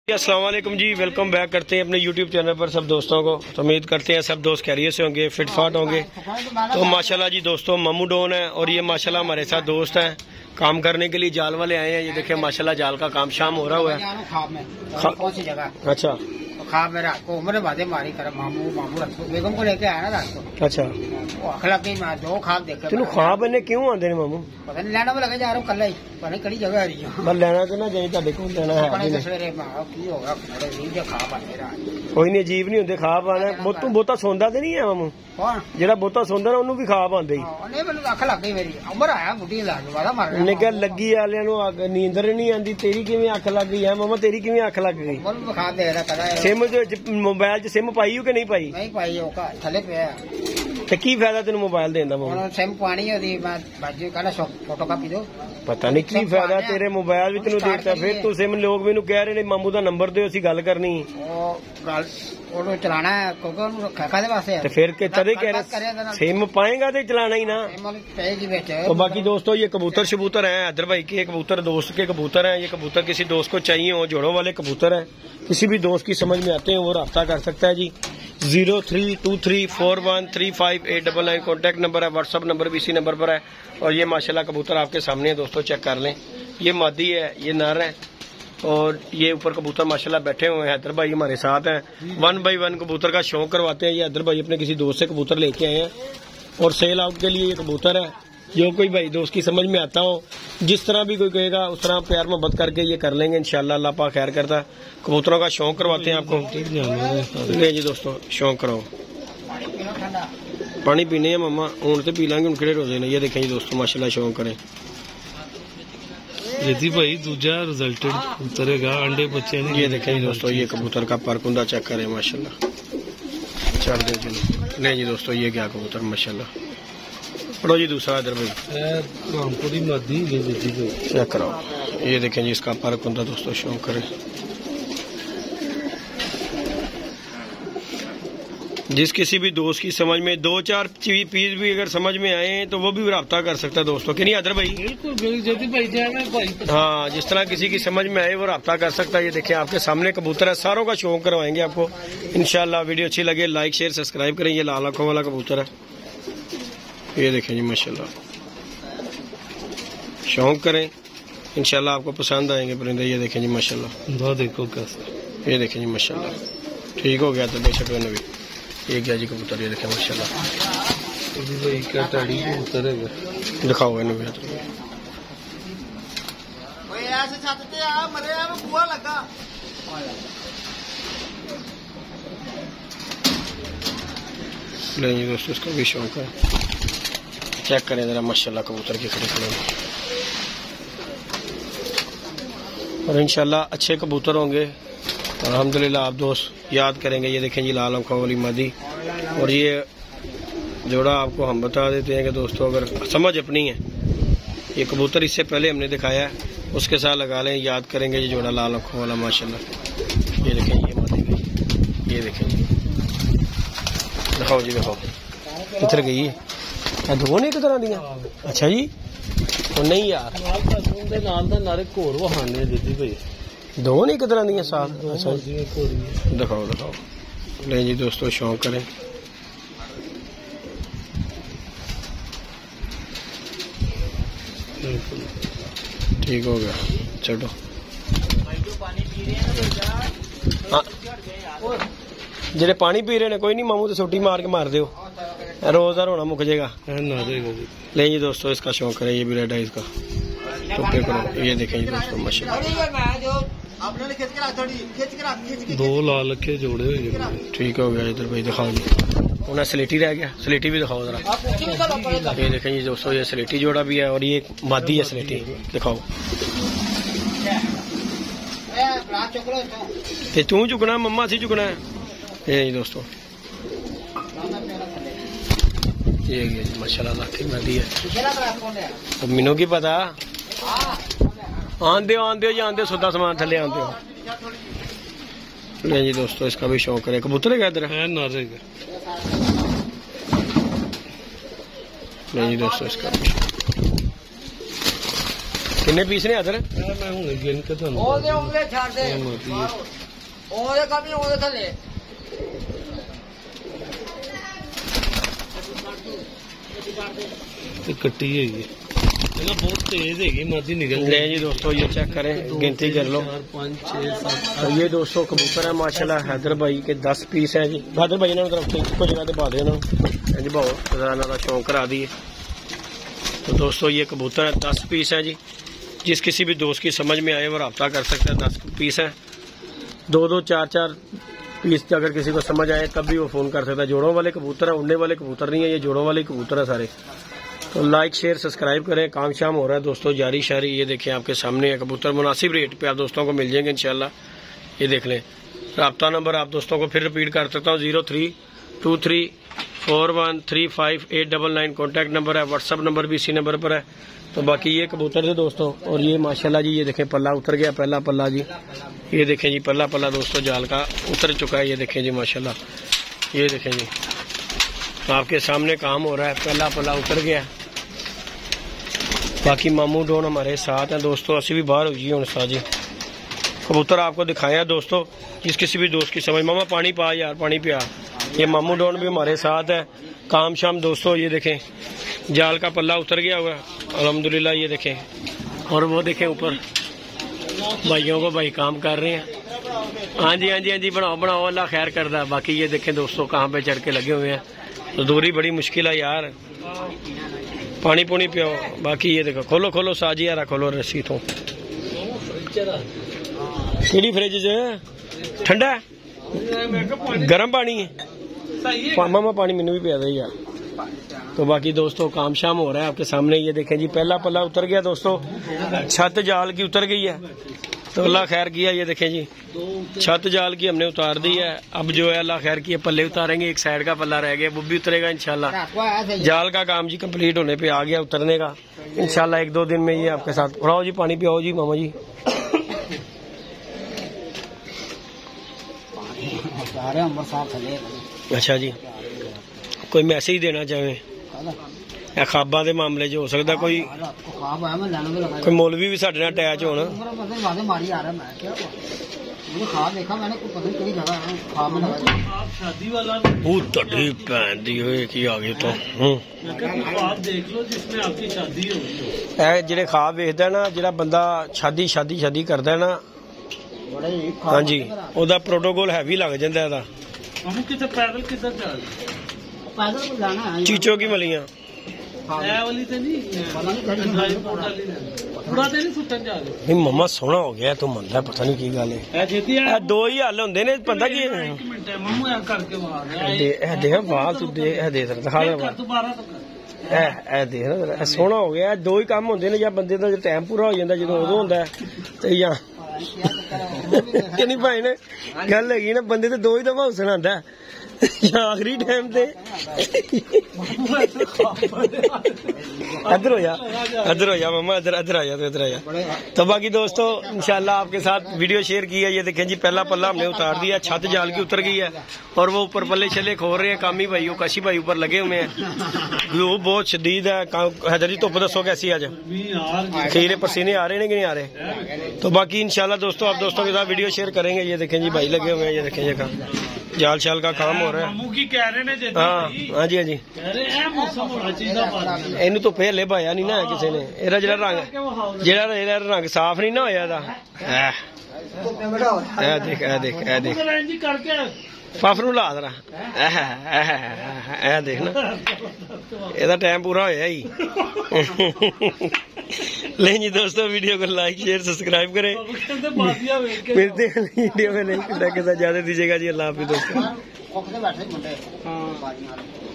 अस्सलाम वालेकुम जी, welcome back करते हैं अपने YouTube चैनल पर सब दोस्तों को। तो उम्मीद करते हैं सब दोस्त खैरियत से होंगे, फिटफाट होंगे। तो माशाल्लाह जी दोस्तों, मामू डॉन है और ये माशाल्लाह हमारे साथ दोस्त हैं, काम करने के लिए जाल वाले आए हैं। ये देखें माशाल्लाह जाल का काम शाम हो रहा हुआ है। कौन सी जगह? अच्छा, खाब में रात को उम्र बातें मारी कर मामू बेगम को लेके आया ना रात को। अच्छा, वो अखला की दो खाब देखे। तेन ख्वाब इन्हें क्यों आते ने मामू? पता नहीं लेना में लगे जा रहा हूँ कल ही, पता नहीं कड़ी जगह आ रही है। बस लेना तो ना चाहिए, ਤੁਹਾਡੇ ਕੋਲ लेना है सवेरे की होगा खाब आते रहा। कोई नहीं, अजीब नहीं होंगे ख्वाब आने। तू बहुता सौंदा तो नहीं है मामू? कौन ਜਿਹੜਾ ਬਹੁਤਾ ਸੌਂਦਾ ਨਾ ਉਹਨੂੰ ਵੀ ਖਾਬ ਆਉਂਦੇ ਹੀ। नहीं मैंने अख लग गई मेरी उम्र आया बुढ़ी वाला मार। ਉਹਨੇ ਕਿਹਾ ਲੱਗੀ ਵਾਲਿਆਂ ਨੂੰ ਨੀਂਦਰ ਨਹੀਂ ਆਉਂਦੀ, ਤੇਰੀ ਕਿਵੇਂ ਅੱਖ ਲੱਗ ਗਈ ਹੈ ਮਾਮਾ? ਤੇਰੀ ਕਿਵੇਂ ਅੱਖ ਲੱਗ ਗਈ? खा दे रहा कदा सिम ਦੇ ਵਿੱਚ मोबाइल 'ਚ सिम ਪਾਈ ਹੋ ਕਿ नहीं ਪਾਈ? नहीं पाई होगा थले पे ਤੇ ਕੀ ਫਾਇਦਾ ਤੈਨੂੰ मोबाइल देने ਦਾ ਮਾਮਾ? सिम पानी होती बाजू कहना फोटो कापी दो। ਪਤਾ ਨਹੀਂ ਕੀ ਫਾਇਦਾ ਤੇਰੇ मोबाइल ਵਿੱਚ ਤੈਨੂੰ ਦੇਤਾ। ਫਿਰ ਤੂੰ सिम ਲੋਕ ਮੈਨੂੰ ਕਹਿ ਰਹੇ ਨੇ ਮਾਮੂ ਦਾ ਨੰਬਰ ਦਿਓ, ਅਸੀਂ ਗੱਲ ਕਰਨੀ। ਉਹ ਗੱਲ ਉਹਨੂੰ ਚਲਾਣਾ ਹੈ ਕਿਉਂਕਿ ਉਹਨੂੰ ਰੱਖਿਆ ਕਾਹਦੇ ਵਾਸਤੇ? ਤੇ ਫਿਰ ਤਦੇ ਕਹਿ ਰਹੇ सिम पाएगा तो चलाना ही ना। तो बाकी दोस्तों ये कबूतर शबूतर हैं, हैदर भाई के कबूतर, दोस्त के कबूतर हैं। ये कबूतर किसी दोस्त को चाहिए हो, जोड़ों वाले कबूतर हैं, किसी भी दोस्त की समझ में आते हैं वो रब्ता कर सकता है जी। 0323413589 कॉन्टैक्ट नंबर है, व्हाट्सअप नंबर भी इसी नंबर पर है। और ये माशाल्लाह कबूतर आपके सामने है दोस्तों, चेक कर लें। ये मादी है, ये नर है और ये ऊपर कबूतर माशाल्लाह बैठे हुए हैं। हैदर भाई हमारे साथ हैं, 1 बाई 1 कबूतर का शौक करवाते हैं। ये हैदर भाई अपने किसी दोस्त से कबूतर लेके आए हैं और सेल आउट के लिए ये कबूतर है। जो कोई भाई दोस्त की समझ में आता हो, जिस तरह भी कोई कहेगा उस तरह प्यार मोहब्बत करके ये कर लेंगे इंशाल्लाह। अल्लाह पाक खैर करता है। कबूतरों का शौक करवाते हैं आपको। ले जी दोस्तों, शौक कराओ। पानी पीने हैं मम्मा, हूं तो पी लेंगे, हूं किहड़े रोजे ने। ये देखें जी दोस्तों माशाल्लाह शौक करें। यदि भाई दूजा रिजल्टेड कबूतर है, अंडे बच्चे नहीं। ये देखें जी दोस्तों, ये कबूतर का परकुंदा चेक करें माशाल्लाह। चल दे जी, नहीं जी दोस्तों, ये क्या कबूतर माशाल्लाह। पढ़ो जी दूसरा इधर भाई, रामपुरी मादी चेक कराओ। ये देखें जी इसका परकुंदा दोस्तों, शौक करें। जिस किसी भी दोस्त की समझ में 2-4 पीस भी अगर समझ में आए तो वो भी रब्ता कर सकता है दोस्तों, कि नहीं अदर भाई? बिल्कुल। हाँ, जिस तरह किसी की समझ में आए वो रब्ता कर सकता है। ये देखें आपके सामने कबूतर है, सारों का शौक करवाएंगे आपको इंशाल्लाह। वीडियो अच्छी लगे लाइक शेयर सब्सक्राइब करें। ये लाल आंखों वाला कबूतर है, ये देखें जी माशाल्लाह, शौक करें इंशाल्लाह, आपको पसंद आएंगे परिंदे। ये देखें जी माशाल्लाह, देखो कैसा, ये देखें जी माशाल्लाह, ठीक हो गया तो बेशक भी। ये क्या जी कबूतर, ये देखें माशाल्लाह, दिखाओ इन्हें भी। नहीं दोस्तों, इसका भी शौक है। चेक करें जरा माशाल्लाह कबूतर की खड़ी खड़े। और इंशाल्लाह अच्छे कबूतर होंगे अल्हम्दुलिल्लाह, आप दोस्त याद करेंगे। ये देखें जी लाल आंखों वाली मादी, और ये जोड़ा आपको हम बता देते हैं कि दोस्तों अगर समझ अपनी है, ये कबूतर इससे पहले हमने दिखाया है, उसके साथ लगा लें, याद करेंगे ये जोड़ा लाल आंखों वाला माशाल्लाह। ये देखें ये मादी गई, ये देखें जी, दिखाओ जी दिखाओ, किधर गई है? दो ने एक तरह दिया। अच्छा जी, नहीं यार दो ने एक तरह दिया साथ। अच्छा दिखाओ दिखाओ। नहीं जी दोस्तों, शौक करें। ठीक हो गया, चलो। जेडे पानी पी रहे ने कोई नहीं, मामू तो सोटी मार के मार दो, रोजा रोना मुक जाएगा। नहीं जी दोस्तों, इसका शौक करें। ये भी रेड है इसका, टोपे करो। ये देखें जी दोस्तों माशाल्लाह, 2 लाल के जोड़े हुए। ठीक हो गया इधर भाई, दिखाओ जी। उन्हें स्लेटी रह गया, स्लेटी भी दिखाओ जरा। ये देखें जी दोस्तों, ये स्लेटी जोड़ा भी है और ये मादी है स्लेटी, दिखाओ। तू चुकना मम्मा से चुकना है। ये जी दोस्तों, ये माशाल्लाह लाखी मादी है। तो मीनू की पता आंदे जानते सुधा सामान थले आंदे हो। नहीं जी दोस्तों, इसका भी शौक है। कबूतर है इधर है, नहीं जी दोस्तों, इसका भी किन्ने पीस ने इधर? मैं हूँ गिन के तो ਉਹਦੇ ਉਂਗਲੇ ਛੱਡ ਦੇ ਉਹਦੇ ਕਮੀ ਉਹਦੇ ਥੱਲੇ कट्टी है बहुत तेज है मादी निकल ले जी दोस्तों, ये चेक करें, गिनती कर लो। 4 5 6 7 तो ये दोस्तों कबूतर है माशाल्लाह हैदर भाई के 10 पीस है जी। हैदर भाई इन्होंने तरफ इसको जगह पा दे जी भाओ का शौक करा दिए। तो दोस्तों ये कबूतर है 10 पीस है जी। जिस किसी भी दोस्त की समझ में आए वो रब्ता कर सकता है। 10 पीस है, 2 4 पीस अगर किसी को समझ आए तब भी वो फोन कर सकता है। जोड़ों वाले कबूतर है, उड़ने वाले कबूतर नहीं है, ये जोड़ों वाले कबूतर है सारे। तो लाइक शेयर सब्सक्राइब करें। काम शाम हो रहा है दोस्तों, जारी शारी। ये देखें आपके सामने है कबूतर, मुनासिब रेट पे आप दोस्तों को मिल जाएंगे इंशाल्लाह। ये देख लें। राब्ता नंबर आप दोस्तों को फिर रिपीट कर सकता हूँ, 0323413589 कॉन्टैक्ट नंबर है। व्हाट्सअप नंबर भी इसी नंबर पर है। तो बाकी ये कबूतर थे दोस्तों, और ये माशाल्लाह जी, ये देखें पल्ला उतर गया, पहला पल्ला जी। ये देखें जी पहला पल्ला दोस्तों जाल का उतर चुका है। ये देखें जी माशाल्लाह, ये देखें जी आपके सामने काम हो रहा है, पहला पल्ला उतर गया। बाकी मामू डोन हमारे साथ हैं दोस्तों, असी भी बाहर हो जी हूँ सा जी। कबूतर आपको दिखाया दोस्तों, जिस किसी भी दोस्त की समझ। मामा पानी पा यार, पानी पिया। ये मामू डोन भी हमारे साथ है। काम शाम दोस्तों, ये देखें जाल का पल्ला उतर गया हुआ अल्हम्दुलिल्लाह। ये देखें, और वो देखें ऊपर भाइयों को भाई काम कर रहे हैं। हाँ जी हाँ जी हाँ जी, बनाओ बनाओ, अल्लाह खैर करता है। बाकी ये देखें दोस्तों कहाँ पे चढ़ के लगे हुए हैं। तो दूरी बड़ी मुश्किल है यार, पानी पुनी पियो। बाकी ये देखो, खोलो खोलो साजी यार, खोलो रस्सी तो। केड़ी फ्रिज च ठंडा है, गर्म पानी है? मामा पानी मैनू भी पिया दे यार। तो बाकी दोस्तों काम शाम हो रहा है आपके सामने। ये देखें जी पहला पल्ला उतर गया दोस्तों, छत जाल की उतर गई है। तो अल्लाह खैर किया। ये देखें जी छत जाल की हमने उतार दी है। अब जो है अल्लाह खैर किया पल्ले उतारेंगे, एक साइड का पल्ला रह गया, वो भी उतरेगा इंशाल्लाह। जाल का काम जी कंप्लीट होने पे आ गया उतरने का इंशाल्लाह। 1-2 दिन में ये आपके साथ। उड़ाओ जी, पानी पियाओ जी मामा जी। अच्छा जी, कोई मैसेज देना चाहे ख्वाबा के मामले च? हो सकता कोई मौलवी भी साडे नाल अटैच होण। ਤੁਹਾਡੀ ਭੈਣ ਦੀ ਹੋਏ ਕੀ ਆ ਗਏ ਤੋਂ। ਇਹ ਜਿਹੜੇ ਖਾਬ ਵੇਖਦਾ ਨਾ, ਜਿਹੜਾ ਬੰਦਾ ਸ਼ਾਦੀ ਕਰਦਾ ਨਾ, ਹਾਂਜੀ ਉਹਦਾ ਪ੍ਰੋਟੋਕੋਲ ਹੈਵੀ ਲੱਗ ਜਾਂਦਾ ਇਹਦਾ। पैदल किधर जा चीचों की मलियां नहीं मम्मा सोहना हो गया तू मनदा, पता नहीं की गल है। 2 ही हल होंदे ने, पता की देख बाल तू दे दिखा देख ना, सोहना हो गया। 2 ही काम होंदे ने, या बंदे दा टाइम पूरा हो जांदा जदों उदों होंदा है, ते या नहीं भाई ने गल हैगी ना, बंदे ते 2 ही दफा हुसन आंदा आखिरी टाइम ते। इधर हो जा मामा, इधर आ जा। तो बाकी दोस्तों इंशाल्लाह आपके साथ वीडियो शेयर की है। ये देखें जी पहला पल्ला हमने उतार दिया, छत जाल की उतर गई है, और वो ऊपर पल्ले छले खोल रहे हैं। कामी भाई काशी भाई ऊपर लगे हुए हैं, वो बहुत शदीद है। हैदर जी धुप दसो कैसी आज? खीरे पसीने आ रहे हैं कि नहीं आ रहे? तो बाकी इंशाल्लाह दोस्तों आप दोस्तों के साथ वीडियो शेयर करेंगे। ये देखें जी भाई लगे हुए हैं, ये देखें ये जाल शाल का काम हो रहा है। हाँ जी हाँ जी, इनू तो पहले भाया नहीं ना किसी ने। एदा जरा रंग साफ नहीं ना होया एदा। देख पफ नू ला जरा, देख ना एदा टाइम पूरा होया ही। नहीं जी दोस्तों, वीडियो को लाइक शेयर सब्सक्राइब करें। मिलते हैं वीडियो में नहीं, ज्यादा दीजिएगा जी। अल्लाह हाफिज़ दोस्तों।